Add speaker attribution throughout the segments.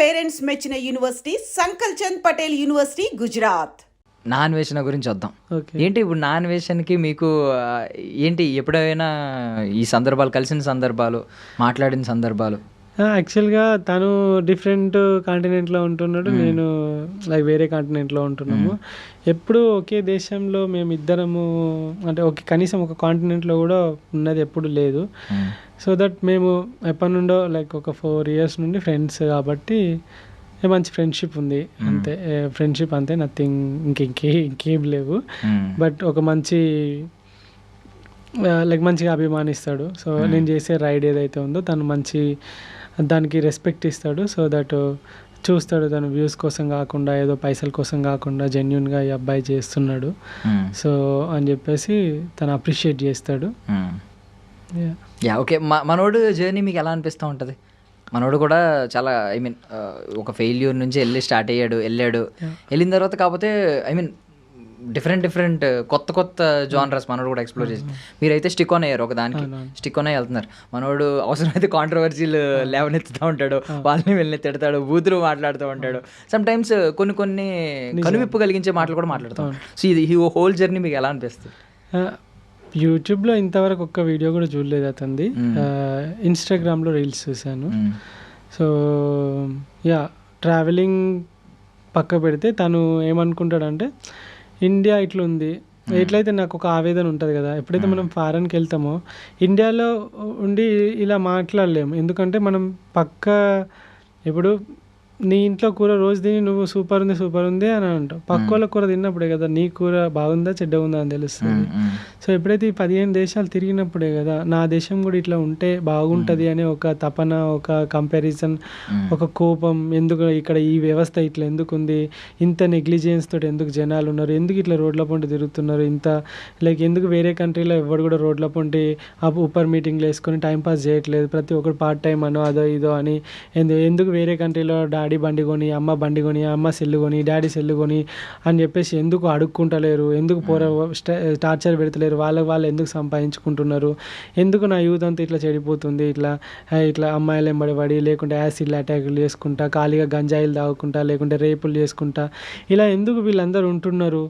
Speaker 1: Parents మెచ్చిన university Sankalchand Patel university Gujarat.
Speaker 2: నాన్ వేషన్ గురించి వద్దాం. ఏంటి ఇప్పుడు నాన్ వేషన్కి మీకు ఏంటి ఎప్పుడైనా ఈ సందర్భాలు కలిసిన సందర్భాలు మాట్లాడిన సందర్భాలు?
Speaker 3: యాక్చువల్గా తను డిఫరెంట్ కాంటినెంట్లో ఉంటున్నాడు, నేను లైక్ వేరే కాంటినెంట్లో ఉంటున్నాము. ఎప్పుడు ఒకే దేశంలో మేము ఇద్దరము అంటే కనీసం ఒక కాంటినెంట్లో కూడా ఉన్నది ఎప్పుడు లేదు. సో దట్ మేము ఎప్పటి నుండో లైక్ ఒక 4 years నుండి ఫ్రెండ్స్ కాబట్టి మంచి ఫ్రెండ్షిప్ ఉంది అంతే. ఫ్రెండ్షిప్ అంతే, నథింగ్ ఇంకేం లేవు. బట్ ఒక మంచి లైక్ మంచిగా అభిమానిస్తాడు. సో నేను చేసే రైడ్ ఏదైతే ఉందో తను మంచి దానికి రెస్పెక్ట్ ఇస్తాడు. సో దట్ చూస్తాడు తను వ్యూస్ కోసం కాకుండా ఏదో పైసల కోసం కాకుండా జెన్యున్గా ఈ అబ్బాయి చేస్తున్నాడు సో అని చెప్పేసి తను అప్రిషియేట్ చేస్తాడు.
Speaker 2: ఓకే, మనోడు జర్నీ మీకు ఎలా అనిపిస్తూ ఉంటుంది? మనోడు కూడా చాలా ఒక ఫెయిల్యూర్ నుంచి వెళ్ళాడు. వెళ్ళిన తర్వాత కాకపోతే డిఫరెంట్ కొత్త జానర్స్ మనోడు కూడా ఎక్స్ప్లోర్ చేసి మీరైతే స్టిక్ ఆన్ అయ్యారు, ఒక దానికి స్టిక్ ఆన్ అయ్యి వెళ్తున్నారు. మనోడు అవసరమైతే కాంట్రవర్సీలు లేవనెత్తుతూ ఉంటాడు, వాళ్ళని వెళ్ళి తిడతాడు, బూతులు మాట్లాడుతూ ఉంటాడు. సమ్ టైమ్స్ కొన్ని కనువిప్పు కలిగించే మాటలు కూడా మాట్లాడుతూ ఉంటాడు. సో ఇది హోల్ జర్నీ మీకు ఎలా అనిపిస్తుంది?
Speaker 3: యూట్యూబ్లో ఇంతవరకు ఒక్క వీడియో కూడా చూడలేదు అతనిది. ఇన్స్టాగ్రామ్లో రీల్స్ చూశాను. సో ట్రావెలింగ్ పక్క పెడితే తను ఏమనుకుంటాడంటే ఇండియా ఇట్లుంది, ఎట్లయితే నాకు ఒక ఆవేదన ఉంటుంది కదా, ఎప్పుడైతే మనం ఫారెన్కి వెళ్తామో ఇండియాలో ఉండి ఇలా మాట్లాడలేము. ఎందుకంటే మనం ఇప్పుడు నీ ఇంట్లో కూర రోజు తిని నువ్వు సూపర్ ఉంది అని అంటావు, పక్క వాళ్ళ కూర తిన్నప్పుడే కదా నీ కూర బాగుందా చెడ్డ ఉందా అని తెలుస్తుంది. సో ఎప్పుడైతే ఈ 15 దేశాలు తిరిగినప్పుడే కదా నా దేశం కూడా ఇట్లా ఉంటే బాగుంటుంది అనే ఒక తపన, ఒక కంపారిజన్, ఒక కోపం, ఎందుకు ఇక్కడ ఈ వ్యవస్థ ఇట్లా ఎందుకు ఉంది, ఇంత నెగ్లిజెన్స్ తోటి ఎందుకు జనాలు ఉన్నారు, ఎందుకు ఇట్లా రోడ్ల పొంటి తిరుగుతున్నారు, ఇంత లైక్ ఎందుకు వేరే కంట్రీలో ఎవరు కూడా రోడ్ల పొంటి ఊపర్ మీటింగ్లు వేసుకొని టైంపాస్ చేయట్లేదు, ప్రతి ఒక్కరు పార్ట్ టైం అనో అదో ఇదో అని, ఎందుకు వేరే కంట్రీలో డాడీ బండి కొని, అమ్మ బండి కొని, అమ్మ సెల్లు కొని, డాడీ సెల్లు కొని అని చెప్పేసి ఎందుకు అడుక్కుంటలేరు, ఎందుకు టార్చర్ పెడతలేరు, వాళ్ళు ఎందుకు సంపాదించుకుంటున్నారు, ఎందుకు నా యూత్ అంతా ఇట్లా చెడిపోతుంది, ఇట్లా అమ్మాయిలు ఎంబడి లేకుంటే యాసిడ్ అటాకులు చేసుకుంటా, ఖాళీగా గంజాయిలు తాగుకుంటా, లేకుంటే రేపులు చేసుకుంటా, ఇలా ఎందుకు వీళ్ళందరూ ఉంటున్నారు,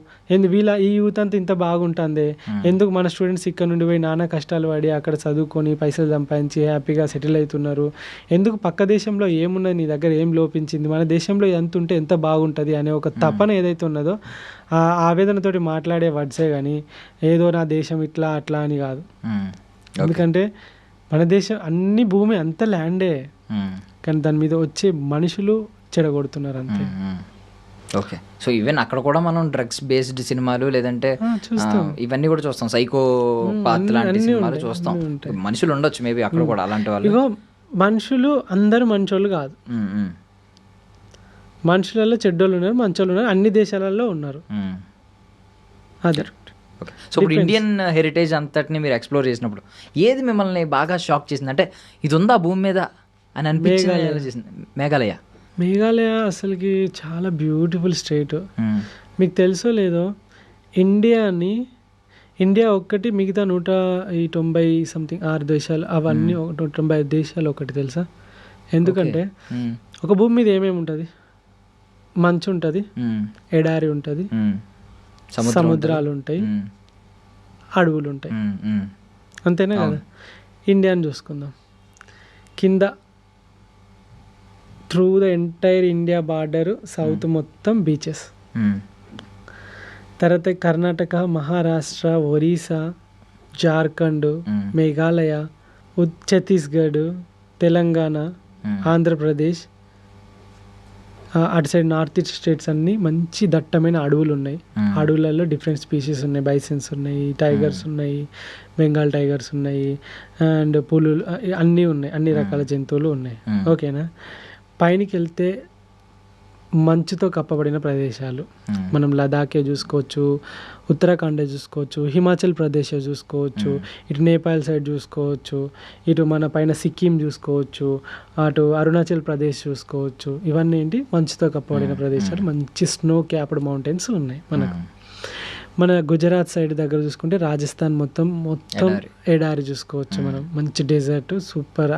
Speaker 3: ఈ యూత్ అంతా ఇంత బాగుంటుంది, ఎందుకు మన స్టూడెంట్స్ ఇక్కడ నుండి పోయి నానా కష్టాలు పడి అక్కడ చదువుకొని పైసలు సంపాదించి హ్యాపీగా సెటిల్ అవుతున్నారు, ఎందుకు పక్క దేశంలో ఏమున్నది, నీ దగ్గర ఏం లోపించింది, మన దేశంలో ఎంత ఉంటే ఎంత బాగుంటుంది అనే ఒక తపన ఏదైతే ఉన్నదో ఆ ఆవేదనతోటి మాట్లాడే వర్డ్సే కానీ ఏదో నా దేశం ఇట్లా అట్లా అని కాదు. ఎందుకంటే మన దేశం అన్ని భూమి అంత ల్యాండే, కానీ దాని మీద వచ్చే మనుషులు చెడగొడుతున్నారు అంతే.
Speaker 2: ఓకే, సో ఈవెన్ అక్కడ కూడా మనం డ్రగ్స్ బేస్డ్ సినిమాలు లేదంటే ఇవన్నీ కూడా చూస్తాం, సైకో పాత్ లాంటి సినిమాలు చూస్తాం. మనుషులు ఉండొచ్చు మేబీ అక్కడ కూడా అలాంటి వాళ్ళు.
Speaker 3: ఇగో మనుషులు అందరూ మంచోళ్ళు కాదు, మనుషులలో చెడ్డోళ్ళు ఉన్నారు, మంచోళ్ళు ఉన్నారు, అన్ని దేశాలలో ఉన్నారు. అదే.
Speaker 2: సో ఇప్పుడు ఇండియన్ హెరిటేజ్ అంతటిని మీరు ఎక్స్ప్లోర్ చేసినప్పుడు ఏది మిమ్మల్ని బాగా షాక్ చేసింది, అంటే ఇది ఉందా భూమి మీద అని అనిపించింది?
Speaker 3: మేఘాలయ అసలుకి చాలా బ్యూటిఫుల్ స్టేట్. మీకు తెలుసో లేదో, ఇండియా ఒక్కటి మిగతా 190 సంథింగ్ 6 దేశాలు అవన్నీ 195 దేశాలు ఒకటి తెలుసా? ఎందుకంటే ఒక భూమి మీద ఏమేమి ఉంటుంది, మంచు ఉంటుంది, ఎడారి ఉంటుంది, సముద్రాలు ఉంటాయి, అడవులు ఉంటాయి, అంతేనా కదా? ఇండియాని చూసుకుందాం, కింద through the entire India border south మొత్తం బీచెస్, తర్వాత కర్ణాటక, మహారాష్ట్ర, ఒరిస్సా, జార్ఖండ్, మేఘాలయ, ఛత్తీస్గఢ్, తెలంగాణ, ఆంధ్రప్రదేశ్, అటు సైడ్ నార్త్ ఈస్ట్ స్టేట్స్ అన్నీ మంచి దట్టమైన అడవులు ఉన్నాయి. అడవులలో డిఫరెంట్ స్పీషీస్ ఉన్నాయి, బైసన్స్ ఉన్నాయి, టైగర్స్ ఉన్నాయి, బెంగాల్ టైగర్స్ ఉన్నాయి, అండ్ పులులు అన్నీ ఉన్నాయి, అన్ని రకాల జంతువులు ఉన్నాయి. ఓకేనా? పైనకి వెళ్తే మంచుతో కప్పబడిన ప్రదేశాలు, మనం లదాఖే చూసుకోవచ్చు, ఉత్తరాఖండే చూసుకోవచ్చు, హిమాచల్ ప్రదేశ్ చూసుకోవచ్చు, ఇటు నేపాల్ సైడ్ చూసుకోవచ్చు, ఇటు మన పైన సిక్కిం చూసుకోవచ్చు, అటు అరుణాచల్ ప్రదేశ్ చూసుకోవచ్చు. ఇవన్నీ ఏంటి, మంచుతో కప్పబడిన ప్రదేశాలు, మంచి స్నో క్యాప్డ్ మౌంటైన్స్ ఉన్నాయి మనకు. మన గుజరాత్ సైడ్ దగ్గర చూసుకుంటే రాజస్థాన్ మొత్తం ఎడారి చూసుకోవచ్చు మనం, మంచి డెజర్ట్ సూపర్,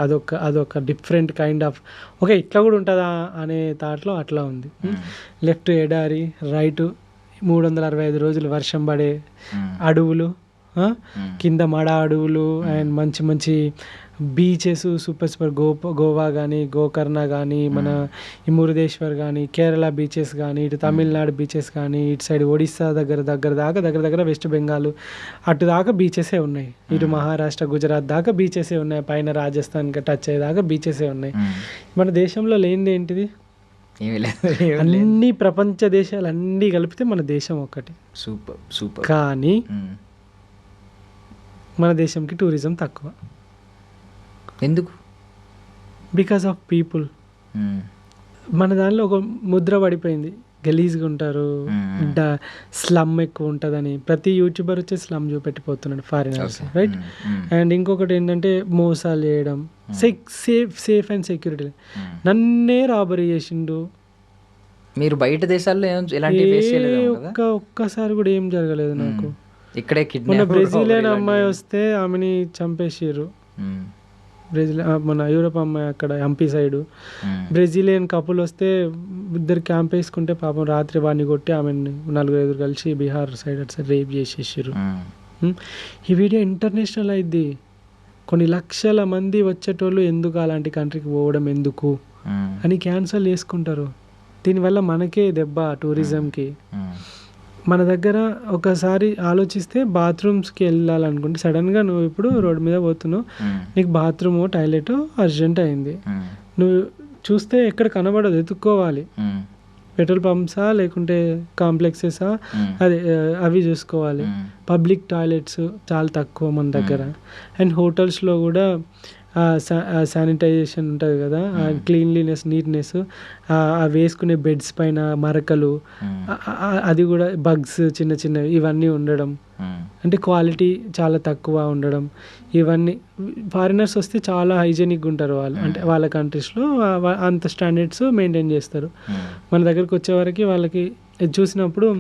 Speaker 3: అదొక డిఫరెంట్ కైండ్ ఆఫ్ ఓకే ఇట్లా కూడా ఉంటుందా అనే థాట్లో అట్లా ఉంది. లెఫ్ట్ ఎడారి, రైట్ 365 రోజులు వర్షం పడే అడవులు, కింద మడ అడవులు అండ్ మంచి మంచి బీచెస్ సూపర్ గోవా కానీ గోకర్ణ కానీ మన ఈ మురుదేశ్వర్ కానీ కేరళ బీచెస్ కానీ ఇటు తమిళనాడు బీచెస్ కానీ ఇటు సైడ్ ఒడిస్సా దగ్గర వెస్ట్ బెంగాల్ అటు దాకా బీచెసే ఉన్నాయి, ఇటు మహారాష్ట్ర గుజరాత్ దాకా బీచెసే ఉన్నాయి, పైన రాజస్థాన్కి టచ్ అయ్యేదాకా బీచెసే ఉన్నాయి. మన దేశంలో లేనిది ఏంటిది? అన్ని ప్రపంచ దేశాలు అన్నీ కలిపితే మన దేశం ఒక్కటి.
Speaker 2: సూపర్.
Speaker 3: కానీ మన దేశంకి టూరిజం తక్కువ.
Speaker 2: ఎందుకు?
Speaker 3: Because of people. మన దానిలో ఒక ముద్ర పడిపోయింది, గలీజ్గా ఉంటారు, స్లమ్ ఎక్కువ ఉంటుందని. ప్రతి యూట్యూబర్ వచ్చి స్లమ్ చూపెట్టిపోతున్నాడు ఫారినర్స్, రైట్? అండ్ ఇంకొకటి ఏంటంటే మోసాలు చేయడం, సేఫ్ అండ్ సెక్యూరిటీ. నన్నే రాబరీ చేసిండు.
Speaker 2: మీరు బయట దేశాల్లో
Speaker 3: ఒక్కసారి కూడా ఏం జరగలేదు నాకు.
Speaker 2: ఇక్కడే
Speaker 3: మన బ్రెజిలియన్ అమ్మాయి వస్తే ఆమెని చంపేసారు. మన యూరోప్ అమ్మాయి అక్కడ ఎంపీ సైడు బ్రెజిలియన్ కపుల్ వస్తే ఇద్దరు క్యాంప్ వేసుకుంటే పాపం రాత్రి వాడిని కొట్టి ఆమెను 4-5 కలిసి బీహార్ సైడ్ అటు సైడ్ రేప్ చేసేసారు. ఈ వీడియో ఇంటర్నేషనల్ అయింది. కొన్ని లక్షల మంది వచ్చేటోళ్ళు ఎందుకు అలాంటి కంట్రీకి పోవడం ఎందుకు అని క్యాన్సల్ చేసుకుంటారు. దీనివల్ల మనకే దెబ్బ టూరిజంకి. మన దగ్గర ఒకసారి ఆలోచిస్తే బాత్రూమ్స్కి వెళ్ళాలనుకుంటే సడన్గా నువ్వు ఇప్పుడు రోడ్డు మీద పోతున్నావు, నీకు బాత్రూమ్ టాయిలెట్ అర్జెంట్ అయింది, నువ్వు చూస్తే ఎక్కడ కనబడదు, ఎత్తుక్కోవాలి. పెట్రోల్ పంప్సా లేకుంటే కాంప్లెక్సెసా అవి చూసుకోవాలి. పబ్లిక్ టాయిలెట్స్ చాలా తక్కువ మన దగ్గర. అండ్ హోటల్స్లో కూడా శానిటైజేషన్ ఉంటుంది కదా, క్లీన్లీనెస్, నీట్నెస్, వేసుకునే బెడ్స్ పైన మరకలు, అది కూడా బగ్స్ చిన్నవి ఇవన్నీ ఉండడం, అంటే క్వాలిటీ చాలా తక్కువ ఉండడం. ఇవన్నీ ఫారినర్స్ వస్తే చాలా హైజెనిక్గా ఉంటారు వాళ్ళు, అంటే వాళ్ళ కంట్రీస్లో అంత స్టాండర్డ్స్ మెయింటైన్ చేస్తారు. మన దగ్గరికి వచ్చేవరకు వాళ్ళకి చూసినప్పుడు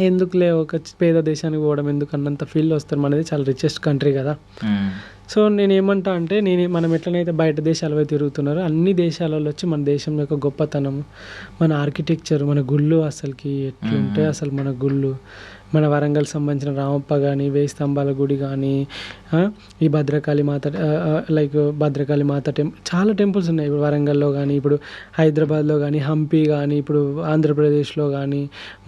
Speaker 3: ఎందుకులే ఒక పేద దేశానికి పోవడం ఎందుకు అన్నంత ఫీల్ వస్తారు. మనది చాలా రిచెస్ట్ కంట్రీ కదా. సో నేను ఏమంటా అంటే మనం ఎట్లనైతే బయట దేశాలపై తిరుగుతున్నారో అన్ని దేశాలలో వచ్చి మన దేశం యొక్క గొప్పతనం, మన ఆర్కిటెక్చర్, మన గుళ్ళు అసలుకి ఎట్లుంటే అసలు మన గుళ్ళు, మన వరంగల్ సంబంధించిన రామప్ప కానీ, 1000 స్తంభాల గుడి కానీ, ఈ భద్రకాళి మాత భద్రకాళి మాత చాలా టెంపుల్స్ ఉన్నాయి ఇప్పుడు వరంగల్లో కానీ, ఇప్పుడు హైదరాబాద్లో కానీ, హంపి కానీ, ఇప్పుడు ఆంధ్రప్రదేశ్లో కానీ,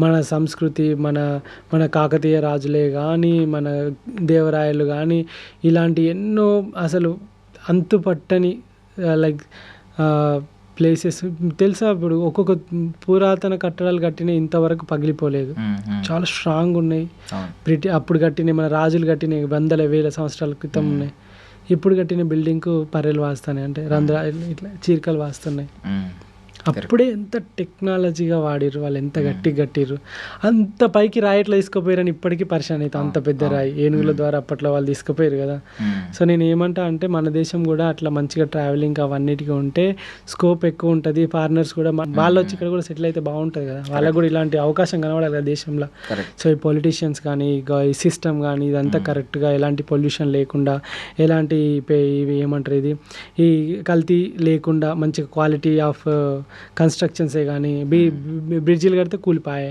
Speaker 3: మన సంస్కృతి, మన కాకతీయ రాజులే కానీ, మన దేవరాయలు కానీ, ఇలాంటి ఎన్నో అసలు అంతుపట్టని ప్లేసెస్ తెలుసా. ఇప్పుడు ఒక్కొక్క పురాతన కట్టడాలు కట్టిన ఇంతవరకు పగిలిపోలేదు, చాలా స్ట్రాంగ్ ఉన్నాయి. అప్పుడు కట్టిన మన రాజులు కట్టిన 100,000 సంవత్సరాల క్రితం ఉన్నాయి. ఇప్పుడు కట్టిన బిల్డింగ్కు పర్రెలు వాస్తున్నాయి, అంటే రంధ్రాలు ఇట్లా చీరికలు వాస్తున్నాయి. అప్పుడే ఎంత టెక్నాలజీగా వాడిర్రు వాళ్ళు, ఎంత గట్టిగా కట్టిర్రు. అంత పైకి రాయి ఎట్లా తీసుకుపోయారని ఇప్పటికీ పరిశాన్ అవుతాం. అంత పెద్ద రాయి ఏనుగుల ద్వారా అప్పట్లో వాళ్ళు తీసుకుపోయారు కదా. సో నేను ఏమంటా అంటే మన దేశం కూడా అట్లా మంచిగా ట్రావెలింగ్ అవన్నిటికీ ఉంటే స్కోప్ ఎక్కువ ఉంటుంది. ఫారినర్స్ కూడా వాళ్ళు వచ్చి ఇక్కడ కూడా సెటిల్ అయితే బాగుంటుంది కదా, వాళ్ళకు కూడా ఇలాంటి అవకాశం కనబడాలి కదా దేశంలో. సో ఈ పొలిటీషియన్స్ కానీ ఈ సిస్టమ్ కానీ ఇదంతా కరెక్ట్గా, ఎలాంటి పొల్యూషన్ లేకుండా, ఎలాంటి ఇవి ఏమంటారు ఇది ఈ కల్తీ లేకుండా, మంచిగా క్వాలిటీ ఆఫ్ కన్స్ట్రక్షన్సే కానీ, బ్రిడ్జిలు కడితే కూలిపాయి,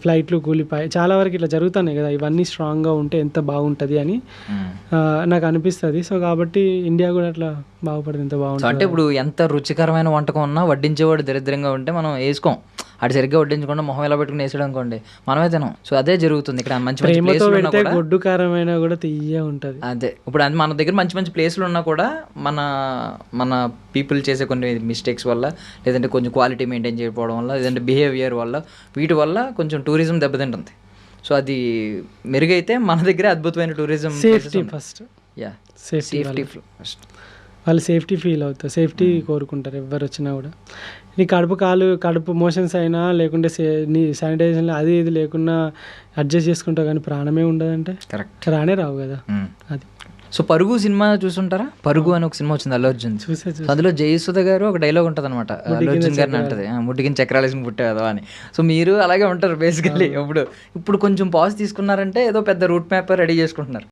Speaker 3: ఫ్లైట్లు కూలిపాయి, చాలా వరకు ఇట్లా జరుగుతున్నాయి కదా. ఇవన్నీ స్ట్రాంగ్గా ఉంటే ఎంత బాగుంటుంది అని నాకు అనిపిస్తుంది. సో కాబట్టి ఇండియా కూడా అట్లా బాగుపడింది, ఎంత బాగుంటుంది.
Speaker 2: అంటే ఇప్పుడు ఎంత రుచికరమైన వంటకం ఉన్నా వడ్డించేవాడు దరిద్రంగా ఉంటే మనం వేసుకోం. అటు సరిగ్గా వడ్డించకుండా మొహం ఎలా పెట్టుకుని వేసాడు అనుకోండి, మనమే తినాం. సో అదే జరుగుతుంది ఇక్కడ. మంచి మంచి
Speaker 3: గొడ్డు కారమైన కూడా తీయ ఉంటుంది.
Speaker 2: అదే ఇప్పుడు అది మన దగ్గర మంచి మంచి ప్లేస్లు ఉన్నా కూడా మన పీపుల్ చేసే కొన్ని మిస్టేక్స్ వల్ల, లేదంటే కొంచెం క్వాలిటీ మెయింటైన్ చేయకపోవడం వల్ల, లేదంటే బిహేవియర్ వల్ల, వీటి వల్ల కొంచెం టూరిజం దెబ్బతింటుంది. సో అది మెరుగైతే మన దగ్గర అద్భుతమైన tourism.
Speaker 3: Safety first,
Speaker 2: safety first.
Speaker 3: వాళ్ళు సేఫ్టీ ఫీల్ అవుతారు, సేఫ్టీ కోరుకుంటారు ఎవరు వచ్చినా కూడా. నీ కడుపు మోషన్స్ అయినా లేకుంటే నీ శానిటైజేషన్ అది ఇది లేకుండా అడ్జస్ట్ చేసుకుంటావు, కానీ ప్రాణమే ఉండదంటే
Speaker 2: కరెక్ట్
Speaker 3: రానే రావు కదా. అది
Speaker 2: సో పరుగు సినిమా చూసుంటారా? పరుగు అని ఒక సినిమా వచ్చింది అల్లు అర్జున్.
Speaker 3: చూసే
Speaker 2: సో అందులో జయసుధ గారు ఒక డైలాగ్ ఉంటుంది అనమాట, అల్లు అర్జున్ గారిని అంటది, ముట్టికిన చక్రాలేసి పుట్టేదో అని. సో మీరు అలాగే ఉంటారు బేసికల్లీ. ఇప్పుడు కొంచెం పాజ్ తీసుకున్నారంటే ఏదో పెద్ద రూట్ మ్యాప్ రెడీ చేసుకుంటున్నారు.